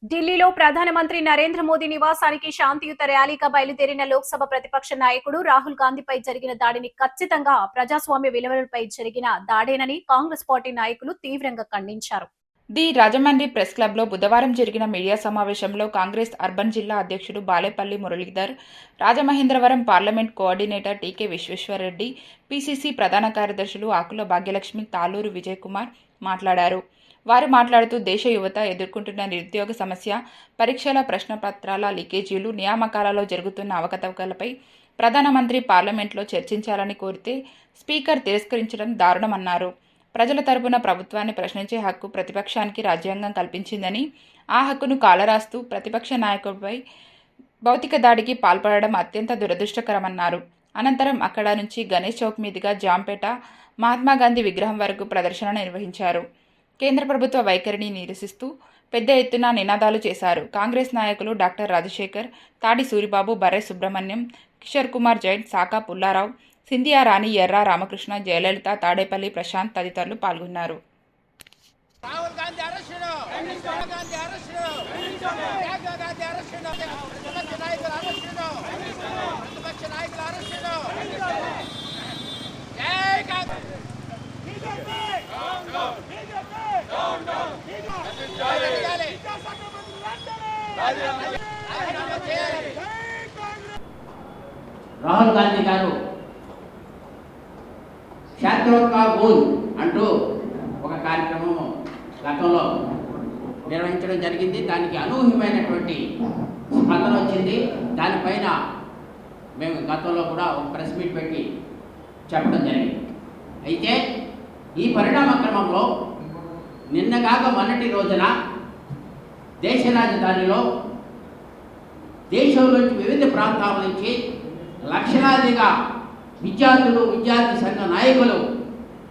ఢిల్లీలో ప్రధానమంత్రి నరేంద్ర మోదీ నివాసానికి శాంతియుత ర్యాలీగా బయలుదేరిన లోక్సభ ప్రతిపక్ష నాయకుడు రాహుల్ గాంధీపై జరిగిన దాడిని ఖచ్చితంగా ప్రజాస్వామ్య విలువలపై జరిగిన దాడేనని కాంగ్రెస్ పార్టీ నాయకులు తీవ్రంగా ఖండించారు. ది రాజమండ్రి ప్రెస్ క్లబ్లో బుధవారం జరిగిన మీడియా సమావేశంలో కాంగ్రెస్ అర్బన్ జిల్లా అధ్యక్షుడు బాలేపల్లి మురళీధర్, రాజమహేంద్రవరం పార్లమెంట్ కోఆర్డినేటర్ టీకే విశ్వేశ్వర్రెడ్డి, పీసీసీ ప్రధాన కార్యదర్శులు ఆకుల భాగ్యలక్ష్మి, తాలూరు విజయ్ కుమార్ మాట్లాడారు. వారు మాట్లాడుతూ దేశ యువత ఎదుర్కొంటున్న నిరుద్యోగ సమస్య, పరీక్షల ప్రశ్నపత్రాల లీకేజీలు, నియామకాలలో జరుగుతున్న అవకతవకలపై ప్రధానమంత్రి పార్లమెంట్లో చర్చించాలని కోరితే స్పీకర్ తిరస్కరించడం దారుణమన్నారు. ప్రజల తరపున ప్రభుత్వాన్ని ప్రశ్నించే హక్కు ప్రతిపక్షానికి రాజ్యాంగం కల్పించిందని, ఆ హక్కును కాలరాస్తూ ప్రతిపక్ష నాయకుడిపై భౌతిక దాడికి పాల్పడడం అత్యంత దురదృష్టకరమన్నారు. అనంతరం అక్కడ నుంచి గణేష్ చౌక్ మీదుగా జాంపేట, మహాత్మాగాంధీ విగ్రహం వరకు ప్రదర్శన నిర్వహించారు. కేంద్ర ప్రభుత్వ వైఖరిని నిరసిస్తూ పెద్ద ఎత్తున నినాదాలు చేశారు. కాంగ్రెస్ నాయకులు డాక్టర్ రాజశేఖర్, తాడి సూరిబాబు, బర్రె సుబ్రహ్మణ్యం, కిషోర్ కుమార్ జైన్, సాకా పుల్లారావు, సింధియా రాణి, ఎర్రా రామకృష్ణ, జయలలిత, తాడేపల్లి ప్రశాంత్ తదితరులు పాల్గొన్నారు. రాహుల్ గాంధీ గారు క్షేత్రోత్కా గోల్ అంటూ ఒక కార్యక్రమం గతంలో నిర్వహించడం జరిగింది. దానికి అనూహ్యమైనటువంటి స్పందన వచ్చింది. దానిపైన మేము గతంలో కూడా ఒక ప్రెస్ మీట్ పెట్టి చెప్పడం జరిగింది. అయితే ఈ పరిణామ క్రమంలో నిన్నగాక మొన్నటి రోజున దేశ రాజధానిలో దేశంలోని వివిధ ప్రాంతాల నుంచి లక్షలాదిగా విద్యార్థులు, విద్యార్థి సంఘ నాయకులు,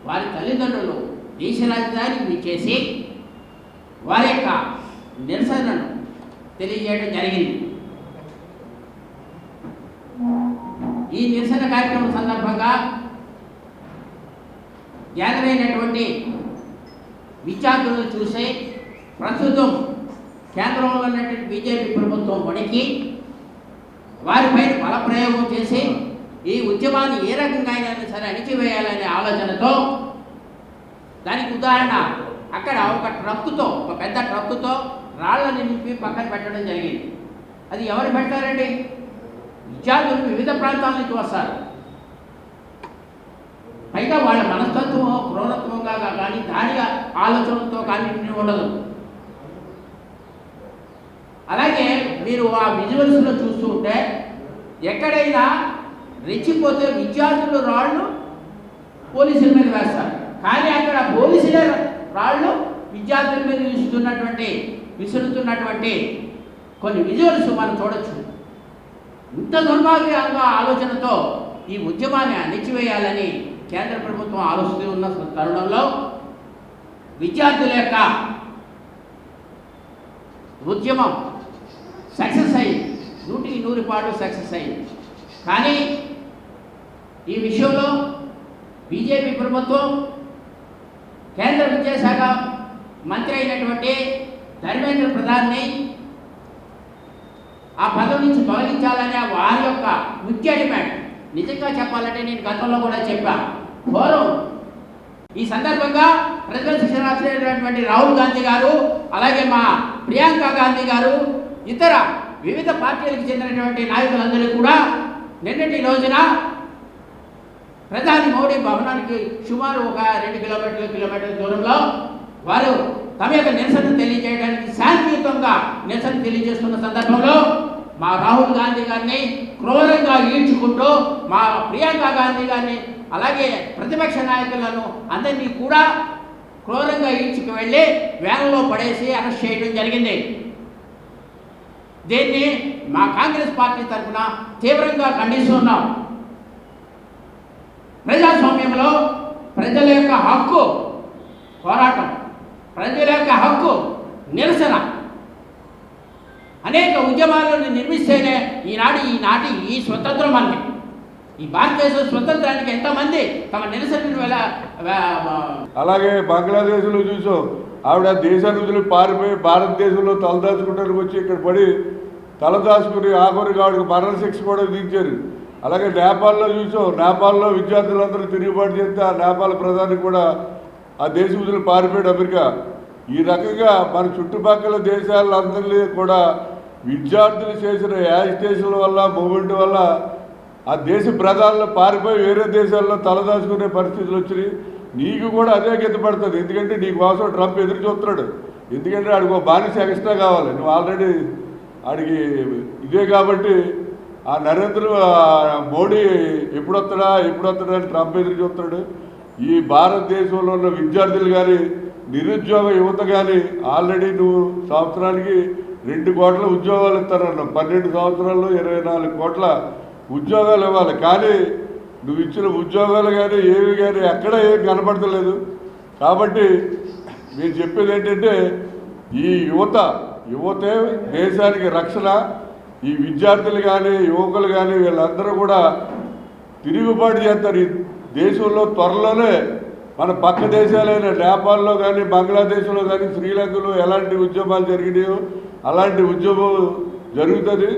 వారి తల్లిదండ్రులు దేశ రాజధానికి విచ్చేసి వారి యొక్క నిరసనను తెలియజేయడం జరిగింది. ఈ నిరసన కార్యక్రమం సందర్భంగా గ్యాదర్ అయినటువంటి విద్యార్థులను చూసి ప్రస్తుతం కేంద్రంలో ఉన్నటువంటి బీజేపీ ప్రభుత్వం వణికి వారిపైన బలప్రయోగం చేసి ఈ ఉద్యమాన్ని ఏ రకంగా అయినా సరే అణిచివేయాలనే ఆలోచనతో, దానికి ఉదాహరణ అక్కడ ఒక పెద్ద ట్రక్కుతో రాళ్లను నింపి పక్కన పెట్టడం జరిగింది. అది ఎవరు పెడతారండి? విద్యార్థులు వివిధ ప్రాంతాల నుంచి వస్తారు. పైగా వాళ్ళ మనస్తత్వం క్రూరత్వంగా కానీ దాని ఆలోచనలతో కానీ ఉండదు. అలాగే మీరు ఆ విజువల్స్లో చూస్తూ ఉంటే ఎక్కడైనా రెచ్చిపోతే విద్యార్థులు రాళ్ళు పోలీసుల మీద వేస్తారు, కానీ అక్కడ పోలీసులే రాళ్ళు విద్యార్థుల మీద విసురుతున్నటువంటి కొన్ని విజువల్స్ మనం చూడొచ్చు. ఇంత దుర్మార్గంగా ఆలోచనతో ఈ ఉద్యమాన్ని అణిచివేయాలని కేంద్ర ప్రభుత్వం ఆలోచిస్తూ ఉన్న తరుణంలో విద్యార్థుల యొక్క ఉద్యమం సక్సెస్ అయ్యింది, 100% సక్సెస్ అయ్యింది. కానీ ఈ విషయంలో బీజేపీ ప్రభుత్వం కేంద్ర విద్యాశాఖ మంత్రి అయినటువంటి ధర్మేంద్ర ప్రధాన్ని ఆ పదవి నుంచి తొలగించాలనే వారి యొక్క ముఖ్య డిమాండ్. నిజంగా చెప్పాలంటే నేను గతంలో కూడా చెప్పాను. ఈ సందర్భంగా ప్రతిపక్ష నాయకుడైనటువంటి రాహుల్ గాంధీ గారు, అలాగే మా ప్రియాంక గాంధీ గారు, ఇతర వివిధ పార్టీలకు చెందినటువంటి నాయకులందరూ కూడా నిన్నటి రోజున ప్రధాని మోడీ భవనానికి సుమారు ఒక 2 కిలోమీటర్ల దూరంలో వారు తమ యొక్క నిరసన తెలియజేయడానికి శాంతియుతంగా నిరసన తెలియజేస్తున్న సందర్భంలో మా రాహుల్ గాంధీ గారిని క్రూరంగా ఈడ్చుకుంటూ, మా ప్రియాంక గాంధీ గారిని, అలాగే ప్రతిపక్ష నాయకులను అందరినీ కూడా క్రూరంగా ఈడ్చుకు వెళ్ళి వ్యాన్లో పడేసి అరెస్ట్ చేయడం జరిగింది. దీన్ని మా కాంగ్రెస్ పార్టీ తరఫున తీవ్రంగా ఖండిస్తున్నాం. ప్రజాస్వామ్యంలో ప్రజల యొక్క హక్కు పోరాటం, ప్రజల యొక్క హక్కు నిరసన, అనేక ఉద్యమాలను నిర్మిస్తేనే ఈనాటి ఈ స్వతంత్రం మనకి. ఈ భారతదేశ స్వతంత్రానికి ఎంతమంది తమ నిరసనను అలాగే బంగ్లాదేశ్లో చూసాం ఆవిడ దేశాన్ని వదిలి పారిపోయి భారతదేశంలో తలదాచుకోవడానికి వచ్చి ఇక్కడ పడి తలదాచుకుని ఆఖరికి ఆవిడకి మరణశిక్ష కూడా విధించారు. అలాగే నేపాల్లో చూసాం, నేపాల్లో విద్యార్థులందరూ తిరుగుబాటు చేస్తే ఆ నేపాల్ ప్రధాని కూడా ఆ దేశం వదిలి పారిపోయాడు అమెరికా. ఈ రకంగా మన చుట్టుపక్కల దేశాలందరినీ కూడా విద్యార్థులు చేసిన యాజిటేషన్ల వల్ల, మూమెంట్ వల్ల ఆ దేశ ప్రధానులు పారిపోయి వేరే దేశాల్లో తలదాచుకునే పరిస్థితులు వచ్చినాయి. నీకు కూడా అదే గీత పడుతుంది. ఎందుకంటే నీ కోసం ట్రంప్ ఎదురు చూస్తున్నాడు. ఎందుకంటే ఆడికి ఒక బానిస ఎక్స్ట్రా కావాలి. నువ్వు ఆల్రెడీ ఆడికి ఇదే కాబట్టి ఆ మోడీ ఎప్పుడొస్తాడా అని ట్రంప్ ఎదురు చూస్తున్నాడు. ఈ భారతదేశంలో ఉన్న విద్యార్థులు కానీ, నిరుద్యోగ యువత కానీ ఆల్రెడీ నువ్వు సంవత్సరానికి 2 కోట్ల ఉద్యోగాలు ఇస్తారన్నావు. 12 సంవత్సరాల్లో 24 కోట్ల ఉద్యోగాలు ఇవ్వాలి. కానీ నువ్వు ఇచ్చిన ఉద్యోగాలు కానీ ఏవి కానీ ఎక్కడ ఏం కనపడతలేదు. కాబట్టి నేను చెప్పేది ఏంటంటే ఈ యువతే దేశానికి రక్షణ. ఈ విద్యార్థులు కానీ, యువకులు కానీ వీళ్ళందరూ కూడా తిరుగుబాటు చేస్తారు. ఈ దేశంలో త్వరలోనే మన పక్క దేశాలైన నేపాల్లో కానీ, బంగ్లాదేశ్లో కానీ, శ్రీలంకలో ఎలాంటి ఉద్యమాలు జరిగినాయో అలాంటి ఉద్యమం జరుగుతుంది.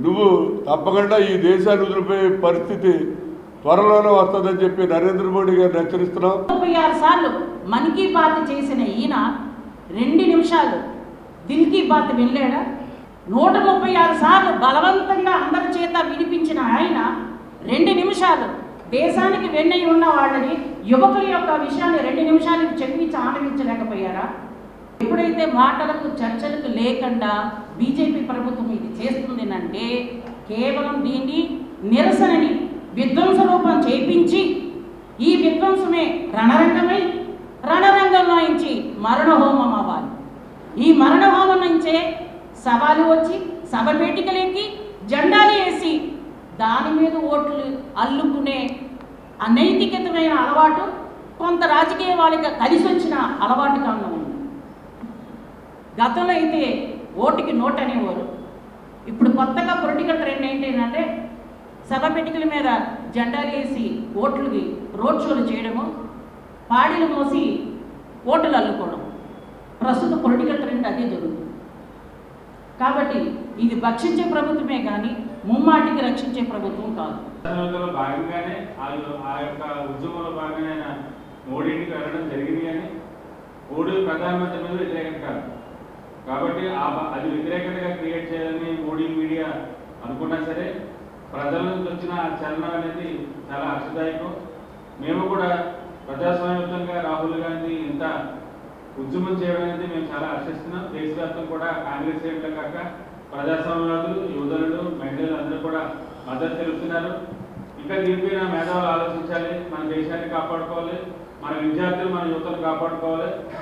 నువ్వు తప్పకుండా ఈ దేశాన్ని వదిలిపోయే పరిస్థితి త్వరలోనే వస్తుందని చెప్పి నరేంద్ర మోడీ గారిని హెచ్చరిస్తున్నాం. 36 సార్లు మన్ కీ బాత్ చేసిన ఈయన 2 నిమిషాలు దిల్ కీ బాత్ వెళ్ళాడా? 136 సార్లు బలవంతంగా అందరి చేత వినిపించిన ఆయన 2 నిమిషాలు దేశానికి వెన్నై ఉన్న వాళ్ళని, యువకుల యొక్క విషయాన్ని 2 నిమిషాలకు చెప్పించి ఆనందించలేకపోయారా? ఎప్పుడైతే మాటలకు చర్చలకు లేకుండా బీజేపీ ప్రభుత్వం ఇది చేస్తుంది అంటే కేవలం దీన్ని నిరసనని విధ్వంస రూపం చేయించి ఈ విధ్వంసమే రణరంగంలో నుంచి మరణహోమం అవ్వాలి. ఈ మరణహోమం నుంచే సవాలు వచ్చి సభ వేదికలెక్కి జెండాలు వేసి దాని మీద ఓట్లు అల్లుకునే అనైతికతమైన అలవాటు కొంత రాజకీయ వాళ్ళకి కలిసి వచ్చిన అలవాటుగా ఉంది. గతంలో అయితే ఓటుకి నోట్ అనేవారు. ఇప్పుడు కొత్తగా పొలిటికల్ ట్రెండ్ ఏంటంటే సభ పెట్టుకల మీద జెండాలు వేసి ఓట్లకి రోడ్ షోలు చేయడము, పాడీలు మోసి ఓట్లు అల్లుకోవడం. ప్రస్తుత పొలిటికల్ ట్రెండ్ అదే జరుగుతుంది. కాబట్టి ఇది భక్షించే ప్రభుత్వమే కానీ ముమ్మాటికి రక్షించే ప్రభుత్వం కాదు. భాగంగానే ఆ యొక్క ఉద్యమంలో భాగంగా మోడీకి వెళ్ళడం జరిగింది. కానీ మోడీ ప్రధానమంత్రి మీద వ్యతిరేకత కాదు. కాబట్టి అది వ్యతిరేకతగా క్రియేట్ చేయాలని మోడీ మీడియా అనుకున్నా సరే ప్రజల నుంచి వచ్చిన చలనం అనేది చాలా హర్షదాయకం. మేము కూడా ప్రజాస్వామ్యంగా రాహుల్ గాంధీ ఇంత ఉద్యమం చేయడం అనేది మేము చాలా హర్షిస్తున్నాం. దేశవ్యాప్తం కూడా కాంగ్రెస్ శ్రేణులే కాక ప్రజాస్వామ్యవాదులు, యువజనులు, మహిళలు అందరూ కూడా మద్దతు తెలుపుతున్నారు. ఇంకా దీనిపైన మేధావులు ఆలోచించాలి. మన దేశాన్ని కాపాడుకోవాలి, మన విద్యార్థులు, మన యువతను కాపాడుకోవాలి.